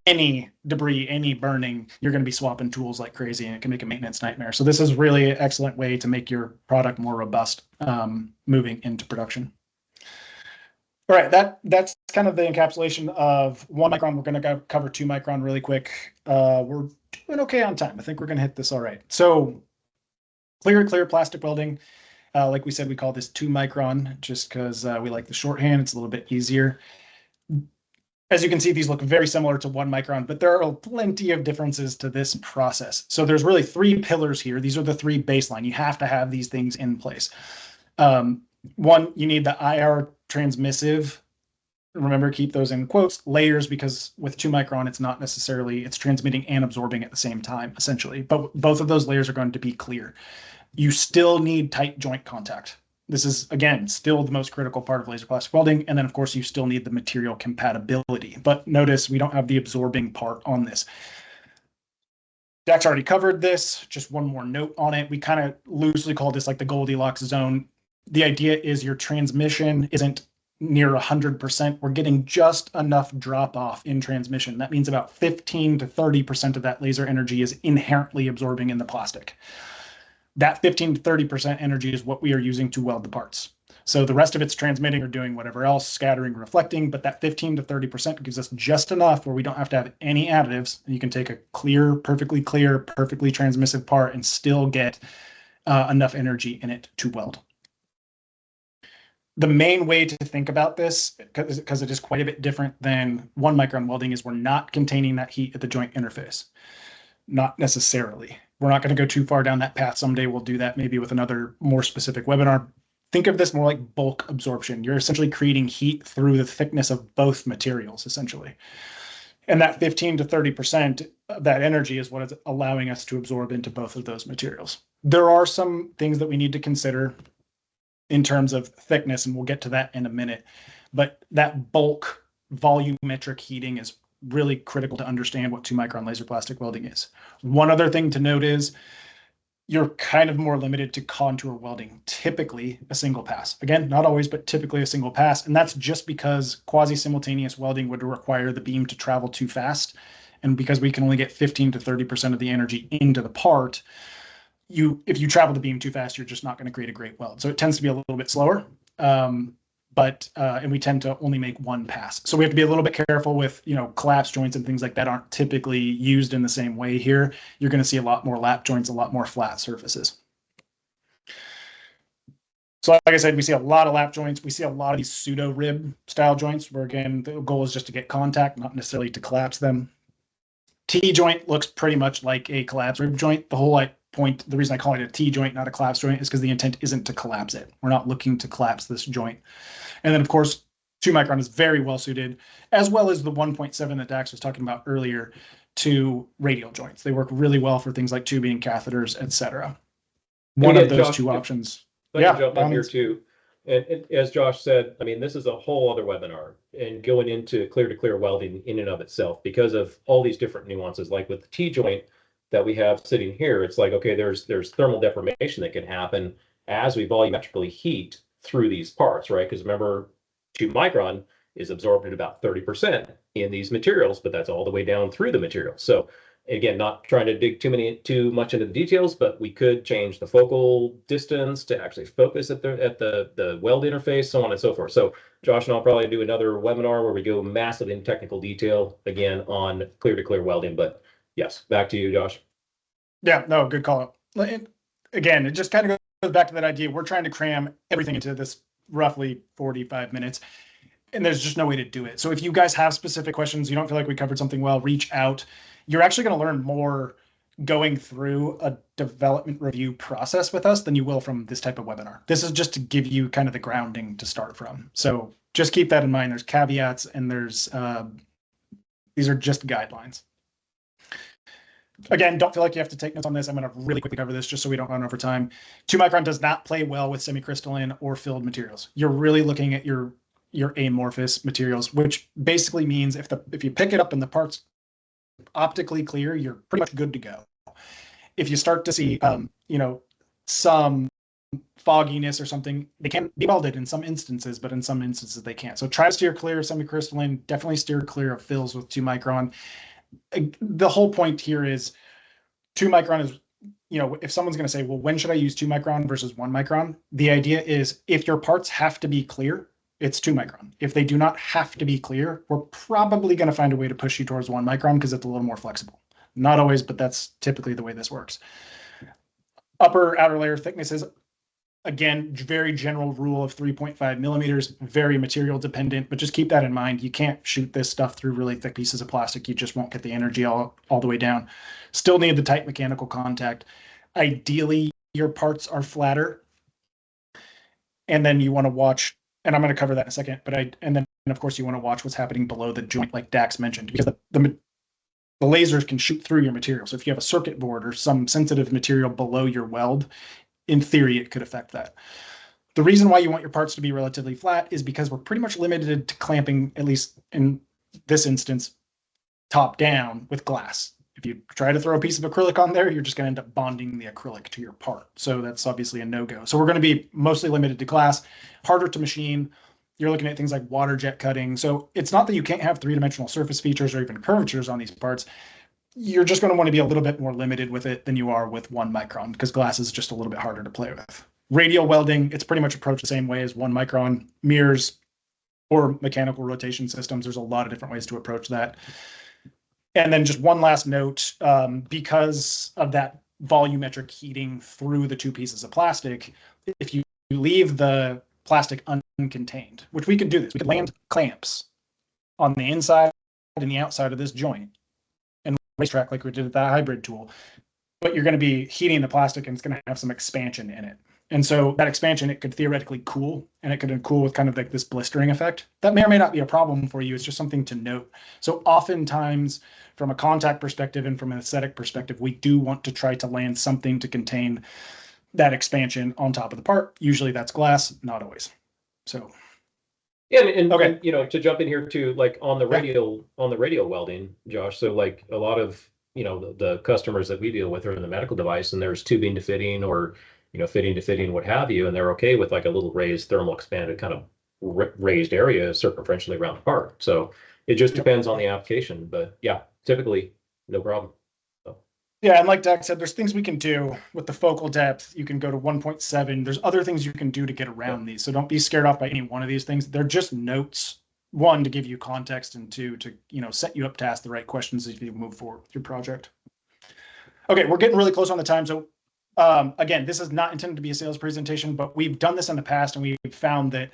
any debris, any burning, you're going to be swapping tools like crazy, and it can make a maintenance nightmare. So this is really an excellent way to make your product more robust moving into production. All right, that's kind of the encapsulation of 1 micron. We're going to cover 2 micron really quick. We're doing okay on time. I think we're going to hit this all right. So clear plastic welding. Like we said, we call this 2 micron just because we like the shorthand. It's a little bit easier. As you can see, these look very similar to 1 micron, but there are plenty of differences to this process. So there's really 3 pillars here. These are the 3 baseline. You have to have these things in place. One, you need the IR transmissive. Remember, keep those in quotes, layers, because with 2 micron, it's not necessarily, it's transmitting and absorbing at the same time, essentially. But both of those layers are going to be clear. You still need tight joint contact. This is, again, still the most critical part of laser plastic welding. And then, of course, you still need the material compatibility. But notice we don't have the absorbing part on this. Dax already covered this. Just one more note on it. We kind of loosely call this like the Goldilocks zone. The idea is your transmission isn't near 100%. We're getting just enough drop off in transmission. That means about 15 to 30% of that laser energy is inherently absorbing in the plastic. That 15 to 30% energy is what we are using to weld the parts. So the rest of it's transmitting or doing whatever else, scattering, reflecting, but that 15 to 30% gives us just enough where we don't have to have any additives. And you can take a perfectly clear, perfectly transmissive part and still get enough energy in it to weld. The main way to think about this, because it is quite a bit different than 1 micron welding, is we're not containing that heat at the joint interface. Not necessarily. We're not going to go too far down that path. Someday we'll do that maybe with another more specific webinar. Think of this more like bulk absorption. You're essentially creating heat through the thickness of both materials, essentially. And that 15 to 30% of that energy is what is allowing us to absorb into both of those materials. There are some things that we need to consider in terms of thickness, and we'll get to that in a minute. But that bulk volumetric heating is really critical to understand what 2 micron laser plastic welding is. One other thing to note is you're kind of more limited to contour welding, typically a single pass. Again, not always, but typically a single pass. And that's just because quasi-simultaneous welding would require the beam to travel too fast. And because we can only get 15 to 30% of the energy into the part, if you travel the beam too fast, you're just not going to create a great weld. So it tends to be a little bit slower, and we tend to only make 1 pass. So we have to be a little bit careful with, collapse joints and things like that aren't typically used in the same way here. You're going to see a lot more lap joints, a lot more flat surfaces. So like I said, we see a lot of lap joints. We see a lot of these pseudo rib style joints where, again, the goal is just to get contact, not necessarily to collapse them. T-joint looks pretty much like a collapse rib joint. The whole point, the reason I call it a T-joint, not a collapse joint, is because the intent isn't to collapse it. We're not looking to collapse this joint. And then, of course, 2 micron is very well suited, as well as the 1.7 that Dax was talking about earlier, to radial joints. They work really well for things like tubing, catheters, etc. One of those two options. Yeah, jump in here too. And as Josh said, I mean, this is a whole other webinar, and going into clear-to-clear welding in and of itself, because of all these different nuances, like with the T-joint that we have sitting here, it's like, okay, there's thermal deformation that can happen as we volumetrically heat through these parts, right? Because remember, 2 micron is absorbed at about 30% in these materials, but that's all the way down through the material. So again, not trying to dig too much into the details, but we could change the focal distance to actually focus at the weld interface, so on and so forth. So Josh and I'll probably do another webinar where we go massively in technical detail again on clear-to-clear welding. But yes, back to you, Josh. Yeah, no, good call. Again, it just kind of goes back to that idea. We're trying to cram everything into this roughly 45 minutes, and there's just no way to do it. So if you guys have specific questions, you don't feel like we covered something well, reach out. You're actually going to learn more going through a development review process with us than you will from this type of webinar. This is just to give you kind of the grounding to start from. So just keep that in mind. There's caveats, and these are just guidelines. Again, don't feel like you have to take notes on this. I'm going to really quickly cover this just so we don't run over time. 2 micron does not play well with semicrystalline or filled materials. You're really looking at your amorphous materials, which basically means if you pick it up and the part's optically clear, you're pretty much good to go. If you start to see, some fogginess or something, they can be welded in some instances, but in some instances they can't. So try to steer clear of semicrystalline, definitely steer clear of fills with 2 micron. The whole point here is 2 micron is, if someone's going to say, well, when should I use 2 micron versus 1 micron? The idea is if your parts have to be clear, it's 2 micron. If they do not have to be clear, we're probably going to find a way to push you towards 1 micron because it's a little more flexible. Not always, but that's typically the way this works. Upper outer layer thicknesses, again, very general rule of 3.5 millimeters, very material dependent, but just keep that in mind. You can't shoot this stuff through really thick pieces of plastic. You just won't get the energy all the way down. Still need the tight mechanical contact. Ideally, your parts are flatter. And then you want to watch, and I'm going to cover that in a second, and then of course you want to watch what's happening below the joint, like Dax mentioned, because the lasers can shoot through your material. So if you have a circuit board or some sensitive material below your weld, in theory, it could affect that. The reason why you want your parts to be relatively flat is because we're pretty much limited to clamping, at least in this instance, top down with glass. If you try to throw a piece of acrylic on there, you're just going to end up bonding the acrylic to your part. So that's obviously a no-go. So we're going to be mostly limited to glass, harder to machine. You're looking at things like water jet cutting. So it's not that you can't have three-dimensional surface features or even curvatures on these parts. You're just going to want to be a little bit more limited with it than you are with 1 micron because glass is just a little bit harder to play with. Radial welding, it's pretty much approached the same way as 1 micron. Mirrors or mechanical rotation systems, there's a lot of different ways to approach that. And then just one last note, because of that volumetric heating through the 2 pieces of plastic, if you leave the plastic uncontained, which we could do this, we could land clamps on the inside and the outside of this joint and racetrack like we did with that hybrid tool, but you're going to be heating the plastic and it's going to have some expansion in it. And so that expansion, it could theoretically cool, and it could cool with kind of like this blistering effect. That may or may not be a problem for you. It's just something to note. So oftentimes, from a contact perspective and from an aesthetic perspective, we do want to try to land something to contain that expansion on top of the part. Usually that's glass, not always. So yeah, and okay, to jump in here too, like on the radial welding, Josh. So like a lot of the customers that we deal with are in the medical device, and there's tubing to fitting or fitting to fitting, what have you, and they're okay with like a little raised thermal expanded kind of raised area circumferentially around the part. So it just depends on the application, but yeah, typically no problem. So. Yeah, and like Dax said, there's things we can do with the focal depth. You can go to 1.7. There's other things you can do to get around these. So don't be scared off by any one of these things. They're just notes. 1, to give you context, and 2, to set you up to ask the right questions as you move forward with your project. Okay, we're getting really close on the time. So again, this is not intended to be a sales presentation, but we've done this in the past, and we've found that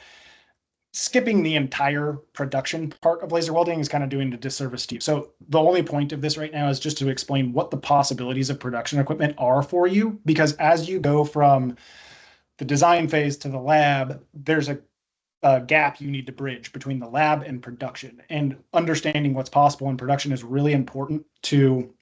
skipping the entire production part of laser welding is kind of doing a disservice to you. So the only point of this right now is just to explain what the possibilities of production equipment are for you, because as you go from the design phase to the lab, there's a gap you need to bridge between the lab and production, and understanding what's possible in production is really important to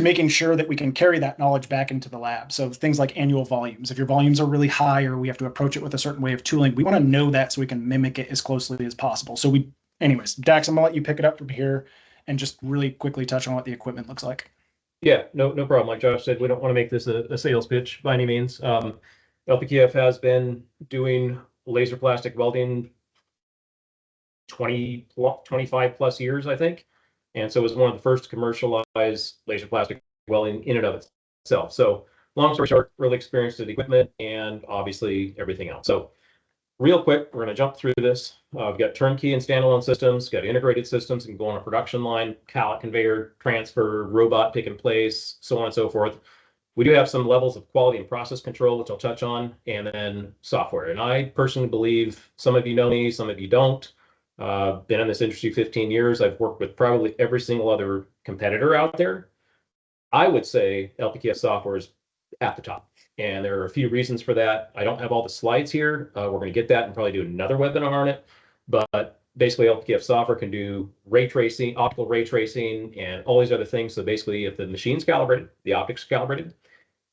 making sure that we can carry that knowledge back into the lab. So things like annual volumes. If your volumes are really high or we have to approach it with a certain way of tooling, we want to know that so we can mimic it as closely as possible. So anyways, Dax, I'm gonna let you pick it up from here and just really quickly touch on what the equipment looks like. Yeah, no problem. Like Josh said, we don't want to make this a sales pitch by any means. LPKF has been doing laser plastic welding 25 plus years, I think. And so it was one of the first to commercialize laser plastic welding in and of itself. So long story short, really experienced with the equipment and obviously everything else. So real quick, we're going to jump through this. We've got turnkey and standalone systems, got integrated systems that can go on a production line, pallet conveyor, transfer, robot picking place, so on and so forth. We do have some levels of quality and process control, which I'll touch on, and then software. And I personally believe, some of you know me, some of you don't. Been in this industry 15 years. I've worked with probably every single other competitor out there. I would say LPKF software is at the top. And there are a few reasons for that. I don't have all the slides here. We're going to get that and probably do another webinar on it. But Basically, LPF software can do ray tracing, optical ray tracing, and all these other things. So basically, if the machine's calibrated, the optics calibrated,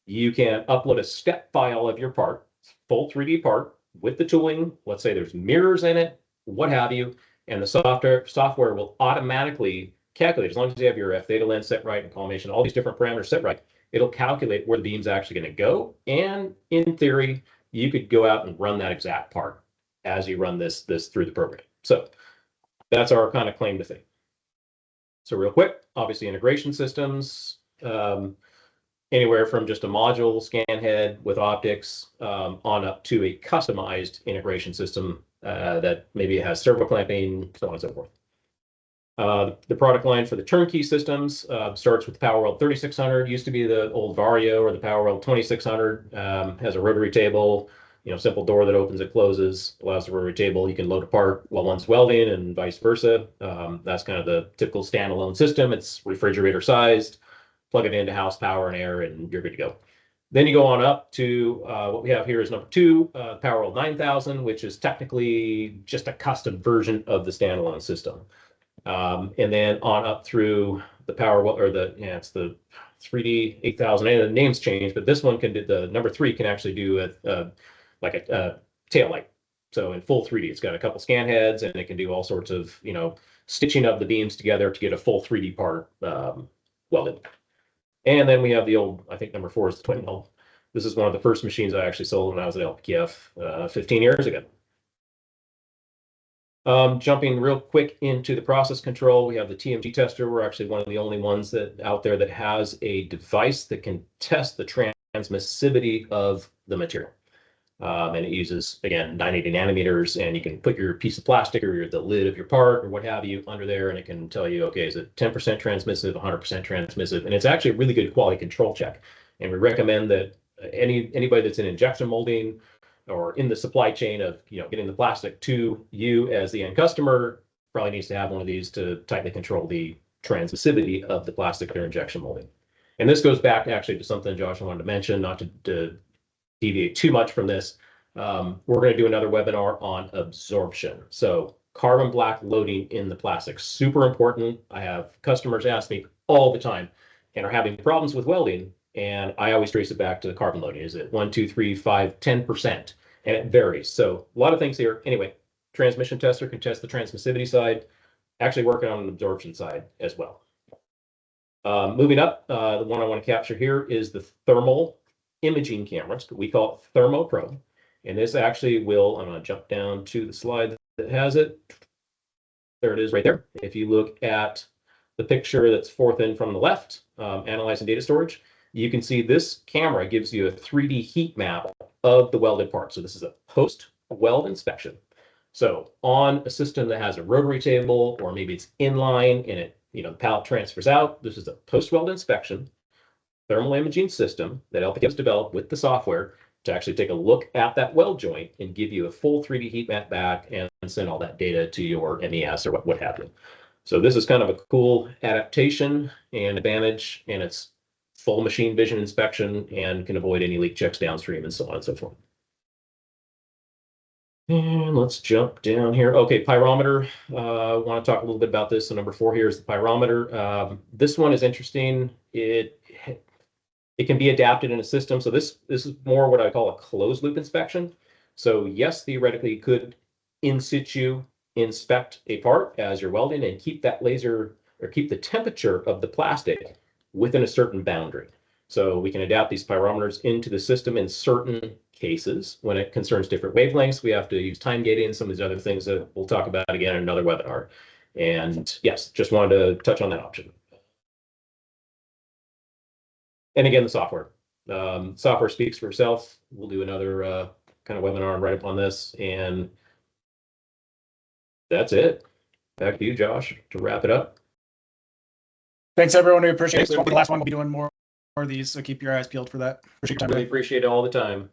you can upload a step file of your part, full 3D part with the tooling. Let's say there's mirrors in it, what have you, and the software will automatically calculate, as long as you have your F theta lens set right and collimation, all these different parameters set right, it'll calculate where the beam's actually going to go. And in theory, you could go out and run that exact part as you run this through the program. So that's our kind of claim to fame. So real quick, obviously integration systems, anywhere from just a module scan head with optics on up to a customized integration system that maybe has servo clamping, so on and so forth. The product line for the turnkey systems starts with the PowerWeld 3600. Used to be the old Vario or the PowerWeld 2600. Has a rotary table, simple door that opens and closes, allows the rotary table. You can load a part while one's welding and vice versa. That's kind of the typical standalone system. It's refrigerator sized. Plug it into house power and air, and you're good to go. Then you go on up to what we have here is number 2, PowerWeld 9000, which is technically just a custom version of the standalone system. And then on up through the PowerWeld, or it's the 3D 8000, and the names change, but this one can do, the number 3 can actually do like a tail light. So in full 3D, it's got a couple scan heads, and it can do all sorts of, stitching of the beams together to get a full 3D part welded. And then we have the old, I think number 4 is the twin hull. This is one of the first machines I actually sold when I was at LPF 15 years ago. Jumping real quick into the process control, we have the TMG tester. We're actually one of the only ones out there that has a device that can test the transmissivity of the material. And it uses, again, 980 nanometers, and you can put your piece of plastic or the lid of your part or what have you under there, and it can tell you, okay, is it 10% transmissive, 100% transmissive? And it's actually a really good quality control check. And we recommend that anybody that's in injection molding or in the supply chain of getting the plastic to you as the end customer probably needs to have one of these to tightly control the transmissivity of the plastic they're injection molding. And this goes back actually to something Josh wanted to mention, not to deviate too much from this. We're going to do another webinar on absorption. So carbon black loading in the plastic, super important. I have customers ask me all the time and are having problems with welding. And I always trace it back to the carbon loading. Is it 1, 2, 3, 5, 10%? And it varies. So a lot of things here. Anyway, transmission tester can test the transmissivity side, actually working on an absorption side as well. Moving up, the one I want to capture here is the thermal imaging cameras. We call it ThermoPro. And this actually will, I'm going to jump down to the slide that has it. There it is right there. If you look at the picture that's fourth in from the left, analyzing data storage, you can see this camera gives you a 3D heat map of the welded part. So this is a post-weld inspection. So on a system that has a rotary table, or maybe it's inline and it, the pallet transfers out, this is a post-weld inspection thermal imaging system that LPF has developed with the software to actually take a look at that weld joint and give you a full 3D heat map back and send all that data to your MES or what have you. So this is kind of a cool adaptation and advantage, and it's full machine vision inspection and can avoid any leak checks downstream and so on and so forth. And let's jump down here. Okay, pyrometer. I want to talk a little bit about this. So number 4 here is the pyrometer. This one is interesting. It can be adapted in a system. So this is more what I call a closed loop inspection. So yes, theoretically, you could in situ inspect a part as you're welding and keep that laser or keep the temperature of the plastic within a certain boundary. So we can adapt these pyrometers into the system in certain cases. When it concerns different wavelengths, we have to use time gating and some of these other things that we'll talk about again in another webinar. And yes, just wanted to touch on that option. And again, the software. Software speaks for itself. We'll do another kind of webinar and write up on this. And that's it. Back to you, Josh, to wrap it up. Thanks, everyone. We appreciate it. The last one, we'll be doing more of these, so keep your eyes peeled for that. Appreciate your time. Really appreciate it all the time.